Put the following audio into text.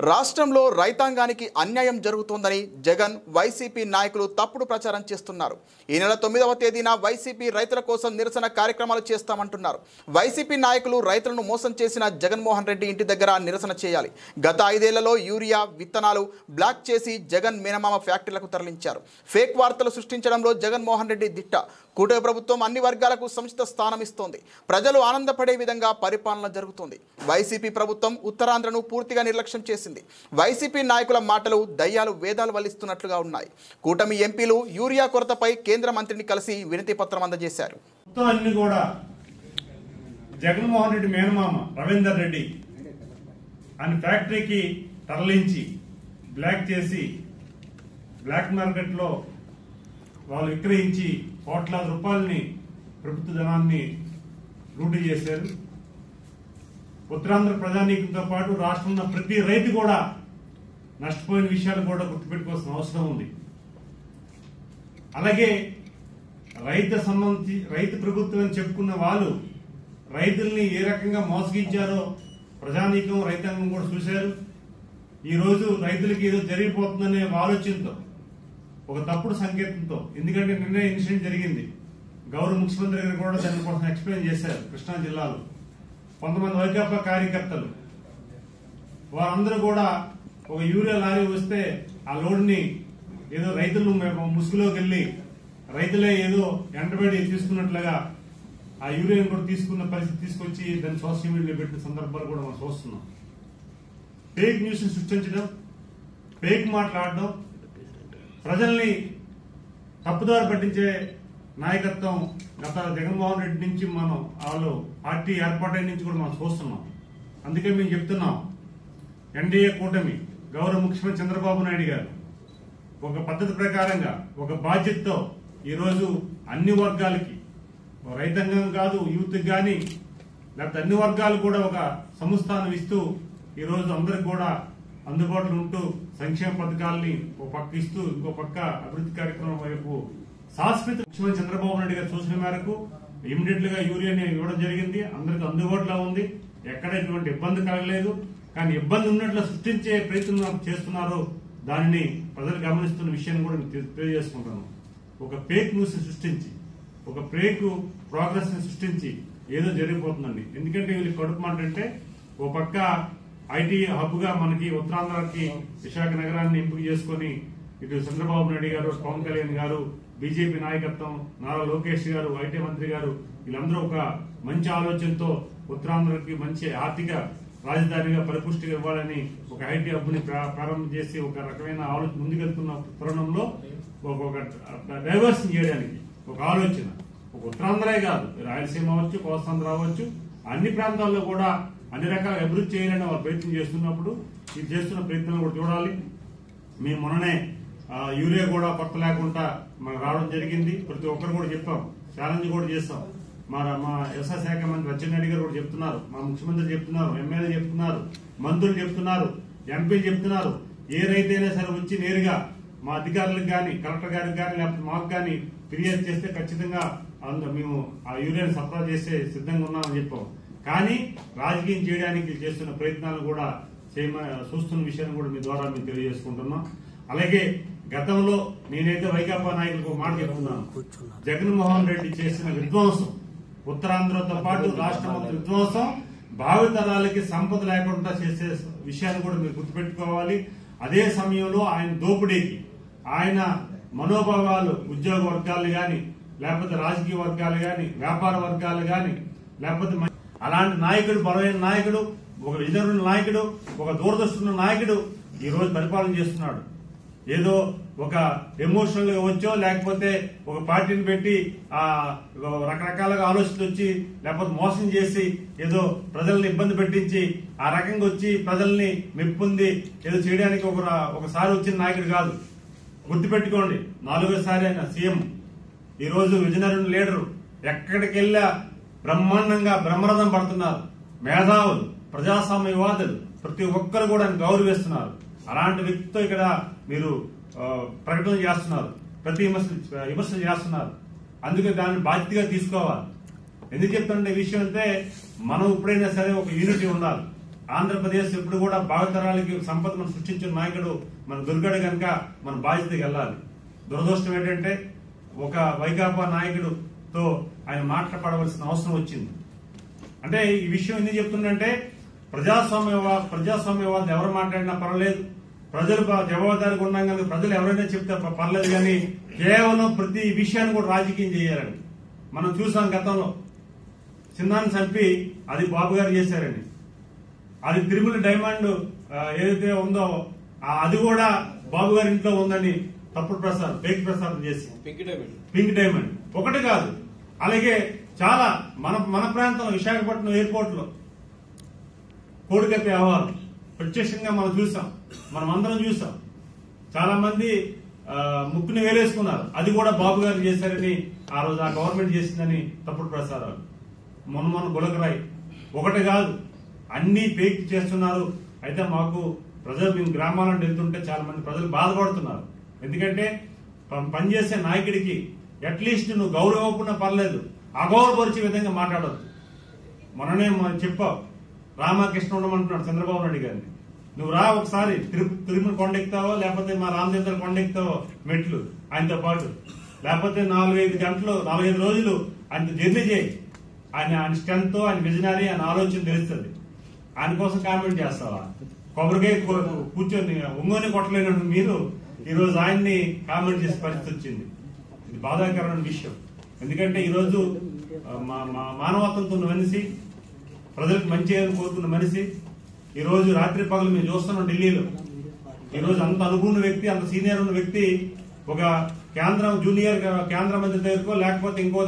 రాష్ట్రంలో రైతాంగానికి అన్యాయం జరుగుతోందని జగన్ వైసీపీ నాయకులు తప్పుడు ప్రచారం చేస్తున్నారు. ఈ నెల 9వ తేదీన వైసీపీ రైతుల కోసం నిరసన కార్యక్రమాలు చేస్తామంటున్నారు. వైసీపీ నాయకులు రైతులను మోసం చేసిన జగన్మోహన్ రెడ్డి ఇంటి దగ్గర నిరసన చేయాలి. గత 5 ఏళ్లలో యూరియా విత్తనాలు బ్లాక్ చేసి జగన్ మేనమామ ఫ్యాక్టరీలకు తరలించారు. ఫేక్ వార్తలు సృష్టించడంలో జగన్మోహన్ రెడ్డి దిట్ట. కూటమి ప్రభుత్వం అన్ని వర్గాలకు సముచిత స్థానం ఇస్తోంది. ప్రజలు ఆనందపడే విధంగా పరిపాలన జరుగుతుంది. వైసీపీ ప్రభుత్వం ఉత్తరాంధ్రను పూర్తిగా నిర్లక్ష్యం చేసింది. వైసీపీ నాయకుల మాటలు దయ్యాలు వేదాలు వల్లిస్తున్నట్లుగా ఉన్నాయి. కూటమి ఎంపీలు యూరియా కొరతపై కేంద్ర మంత్రిని కలిసి వినతి పత్రం అందజేశారు. అన్ని కూడా జగన్మోహన్ రెడ్డి మేనమామ రవీందర్ రెడ్డి అని ఫ్యాక్టరీకి తరలించి బ్లాక్ చేసి బ్లాక్ మార్కెట్ లో వాళ్ళు విక్రయించి కోట్లాది రూపాయలని ప్రభుత్వ ధనాన్ని లూటీ చేశారు. ఉత్తరాంధ్ర ప్రజానీకంతో పాటు రాష్ట్రంలో ప్రతి రైతు కూడా నష్టపోయిన విషయాలు కూడా గుర్తుపెట్టుకోవాల్సిన అవసరం ఉంది. అలాగే రైతు ప్రభుత్వం అని చెప్పుకున్న వాళ్ళు రైతుల్ని ఏ రకంగా మోసగించారో ప్రజానీకం రైతాంగం కూడా చూశారు. ఈ రోజు రైతులకి ఏదో జరిగిపోతుందనే ఆలోచనతో ఒక తప్పుడు సంకేతంతో, ఎందుకంటే నిన్న ఇన్సిడెంట్ జరిగింది, గౌరవ ముఖ్యమంత్రి గారు కూడా దానికోసం ఎక్స్ప్లెయిన్ చేశారు. కృష్ణా జిల్లాలో కొంతమంది వైకాపా కార్యకర్తలు వారందరూ కూడా ఒక యూరియా లారీ వస్తే ఆ లోడ్ని ఏదో రైతులు ముసుగులోకి వెళ్లి రైతులే ఏదో ఎండబడి తీసుకున్నట్లుగా ఆ యూరియాను కూడా తీసుకున్న పరిస్థితి తీసుకొచ్చి దాన్ని సోషల్ మీడియాలో పెట్టిన సందర్భాలు కూడా మనం చూస్తున్నాం. ఫేక్ న్యూస్ సృష్టించడం, ఫేక్ మాట్లాడడం, ప్రజల్ని తప్పుదారి పట్టించే నాయకత్వం గత జగన్మోహన్ రెడ్డి నుంచి మనం వాళ్ళు పార్టీ ఏర్పాటైన నుంచి కూడా మనం చూస్తున్నాం. అందుకే మేము చెప్తున్నాం, ఎన్డీఏ కూటమి గౌరవ ముఖ్యమంత్రి చంద్రబాబు నాయుడు గారు ఒక పద్ధతి ప్రకారంగా ఒక బాధ్యతతో ఈరోజు అన్ని వర్గాలకి, రైతాంగం కాదు యూత్ కానీ లేకపోతే అన్ని వర్గాలు కూడా ఒక సంస్థానం ఇస్తూ ఈరోజు అందరికి కూడా అందుబాటులో ఉంటూ సంక్షేమ పథకాలని ఒక పక్క ఇస్తూ ఇంకో పక్క అభివృద్ధి కార్యక్రమం వైపు శాశ్వత ముఖ్యమంత్రి చంద్రబాబు నాయుడు గారు చూసిన మేరకు ఇమీడియట్ గా యూరియాని ఇవ్వడం జరిగింది. అందరికి అందుబాటులో ఉంది, ఎక్కడ ఎటువంటి ఇబ్బంది కలగలేదు. కానీ ఇబ్బంది ఉన్నట్లు సృష్టించే ప్రయత్నం చేస్తున్నారు. దానిని ప్రజలు గమనిస్తున్న విషయాన్ని కూడా తెలియజేసుకుంటున్నాం. ఒక ఫేక్ న్యూస్ సృష్టించి, ఒక ఫేక్ ప్రోగ్రెస్ ని సృష్టించి ఏదో జరిగిపోతుందండి. ఎందుకంటే వీళ్ళకి కడుపు మాట అంటే ఓ పక్క ఐటీ హబ్ గా మనకి ఉత్తరాంధ్రకి విశాఖ నగరాన్ని ఎంపిక చేసుకుని ఇటు చంద్రబాబు నాయుడు గారు, పవన్ కళ్యాణ్ గారు, బీజేపీ నాయకత్వం, నారా లోకేష్ గారు, ఐటీ మంత్రి గారు వీళ్ళందరూ ఒక మంచి ఆలోచనతో ఉత్తరాంధ్రకి మంచి ఆర్థిక రాజధానిగా పరిపుష్టిగా ఇవ్వాలని ఒక ఐటీ హబ్ ని ప్రారంభం చేసి ఒక రకమైన ఆలోచన ముందుకెళ్తున్న తరుణంలో ఒక డైవర్షన్ చేయడానికి ఒక ఆలోచన, ఒక ఉత్తరాంధ్రే కాదు రాయలసీమ అవ్వచ్చు, కోస్తాంధ్ర అవ్వచ్చు, అన్ని ప్రాంతాల్లో కూడా అన్ని రకాల అభివృద్ధి చేయాలని వాళ్ళు ప్రయత్నం చేస్తున్నప్పుడు ఇది చేస్తున్న ప్రయత్నాలు కూడా చూడాలి. మేము మొన్ననే యూరియా కూడా కొత్త లేకుండా మనకు రావడం జరిగింది. ప్రతి ఒక్కరు కూడా చెప్పాం, ఛాలెంజ్ కూడా చేస్తాం. మా వ్యవసాయ శాఖ మంత్రి అచ్చెన్నాయుడు గారు కూడా చెప్తున్నారు, మా ముఖ్యమంత్రి చెప్తున్నారు, ఎమ్మెల్యే చెప్తున్నారు, మంత్రులు చెప్తున్నారు, ఎంపీలు చెప్తున్నారు. ఏ రైతైనా సరే వచ్చి నేరుగా మా అధికారులకు కానీ, కలెక్టర్ గారికి కానీ లేకపోతే మాకు కానీ ఫిర్యాదు చేస్తే ఖచ్చితంగా మేము ఆ యూరియాని సరఫరా చేసే సిద్ధంగా ఉన్నామని చెప్పాం. కానీ రాజకీయం చేయడానికి చేస్తున్న ప్రయత్నాలు కూడా చూస్తున్న విషయాన్ని కూడా మీ ద్వారా మేము తెలియజేసుకుంటున్నాం. అలాగే గతంలో నేనైతే వైకాపా నాయకులకు మాట చెప్తున్నాను, జగన్మోహన్ రెడ్డి చేసిన విధ్వంసం, ఉత్తరాంధ్రతో పాటు రాష్ట్రం విధ్వంసం, భావితరాలకి సంపద లేకుండా చేసే విషయాన్ని కూడా మీరు గుర్తుపెట్టుకోవాలి. అదే సమయంలో ఆయన దోపిడీకి, ఆయన మనోభావాలు ఉద్యోగ వర్గాలు గాని, లేకపోతే రాజకీయ వర్గాలు గాని, వ్యాపార వర్గాలు గాని, లేకపోతే అలాంటి నాయకుడు, బలమైన నాయకుడు, ఒక విజనరీ నాయకుడు, ఒక దూరదృష్టి నాయకుడు ఈ రోజు పరిపాలన చేస్తున్నాడు. ఏదో ఒక ఎమోషనల్ గా వచ్చో లేకపోతే ఒక పార్టీని పెట్టి రకరకాలుగా ఆలోచనలు వచ్చి లేకపోతే మోసం చేసి ఏదో ప్రజల్ని ఇబ్బంది పెట్టించి ఆ రకంగా వచ్చి ప్రజల్ని మెప్పుంది ఏదో చేయడానికి ఒకసారి వచ్చిన నాయకుడు కాదు. గుర్తుపెట్టుకోండి, 4వసారి ఆయన సీఎం. ఈ రోజు విజనరీ లీడరు. ఎక్కడికి వెళ్ళా బ్రహ్మాండంగా బ్రహ్మరథం పడుతున్నారు. మేధావులు, ప్రజాస్వామ్యవాదులు ప్రతి ఒక్కరు కూడా ఆయన గౌరవిస్తున్నారు. అలాంటి వ్యక్తితో ఇక్కడ మీరు ప్రకటన చేస్తున్నారు, ప్రతి విమర్శలు చేస్తున్నారు. అందుకే దాన్ని బాధ్యతగా తీసుకోవాలి. ఎందుకు చెప్తానంటే ఈ విషయం అంటే మనం ఎప్పుడైనా సరే ఒక యూనిటీ ఉండాలి. ఆంధ్రప్రదేశ్ ఎప్పుడు కూడా భావితరాలకి సంపద మనం సృష్టించిన నాయకుడు మన దుర్గడు కనుక మన బాధ్యతకి వెళ్ళాలి. దురదృష్టం ఏంటంటే ఒక వైకాపా నాయకుడుతో ఆయన మాట్లాడవలసిన అవసరం వచ్చింది. అంటే ఈ విషయం ఎందుకు చెప్తుందంటే ప్రజాస్వామ్యవాదం ఎవరు మాట్లాడినా పర్వాలేదు, ప్రజలు జవాబుదారీగా ఉన్నాం కనుక ప్రజలు ఎవరైనా చెప్తే పర్లేదు, కానీ కేవలం ప్రతి విషయాన్ని కూడా రాజకీయం చేయాలని మనం చూసాం. గతంలో చిన్నాన్ని చంపి అది బాబు గారు చేశారని, అది తిరుమల డైమండ్ ఏదైతే ఉందో అది కూడా బాబు గారి ఇంట్లో ఉందని తప్పుడు ప్రసారం, ఫేక్ ప్రసారం చేసి పింక్ డైమండ్ ఒకటి కాదు, అలాగే చాలా మన ప్రాంతంలో విశాఖపట్నం ఎయిర్పోర్ట్ లో కోడికత్తి వ్యవహారం ప్రత్యక్షంగా మనం చూసాం, మనం అందరం చూసాం. చాలా మంది ముక్కుని వేలేసుకున్నారు, అది కూడా బాబు గారు చేశారని, ఆ రోజు ఆ గవర్నమెంట్ చేసిందని తప్పుడు ప్రసారాలు. మొన్న గులకరాయి ఒకటి కాదు, అన్ని ఫేక్ చేస్తున్నారు. అయితే మాకు ప్రజలు మేము గ్రామాలను వెళ్తుంటే చాలా మంది ప్రజలు బాధపడుతున్నారు. ఎందుకంటే పనిచేసే నాయకుడికి అట్లీస్ట్ నువ్వు గౌరవం ఇవ్వకుండా పర్లేదు, అగౌరవపరిచే విధంగా మాట్లాడద్దు. మొన్ననే చెప్పావు, రామకృష్ణ ఉండమంటున్నాడు చంద్రబాబు నాయుడు గారిని, నువ్వు రా ఒకసారి తిరుమల కొండెక్తావో లేకపోతే మా రామచంద్ర కొండెక్తావో మెట్లు ఆయనతో పాటు, లేకపోతే 4-5 రోజులు ఆయనతో జర్నీ చేయి. ఆయన స్ట్రెంత్, ఆయన విజనరీ, ఆయన ఆలోచన తెలుస్తుంది. ఆయన కోసం కామెంట్ చేస్తావా? కొబ్బరికాయ కూర్చొని ఒంగోని కొట్టలేనట్టు మీరు ఈరోజు ఆయన్ని కామెంట్ చేసే పరిస్థితి వచ్చింది. ఇది బాధాకరమైన విషయం. ఎందుకంటే ఈరోజు మానవత్వంతో ఉన్న మనిషి, ప్రజలకు మంచి చేయాలని కోరుకున్న మనిషి, ఈ రోజు రాత్రి పగలు మేము చూస్తున్నాం ఢిల్లీలో. ఈ రోజు అంత అనుభవం వ్యక్తి, అంత సీనియర్ ఉన్న వ్యక్తి ఒక జూనియర్ కేంద్ర మంత్రి దగ్గరకో లేకపోతే ఇంకో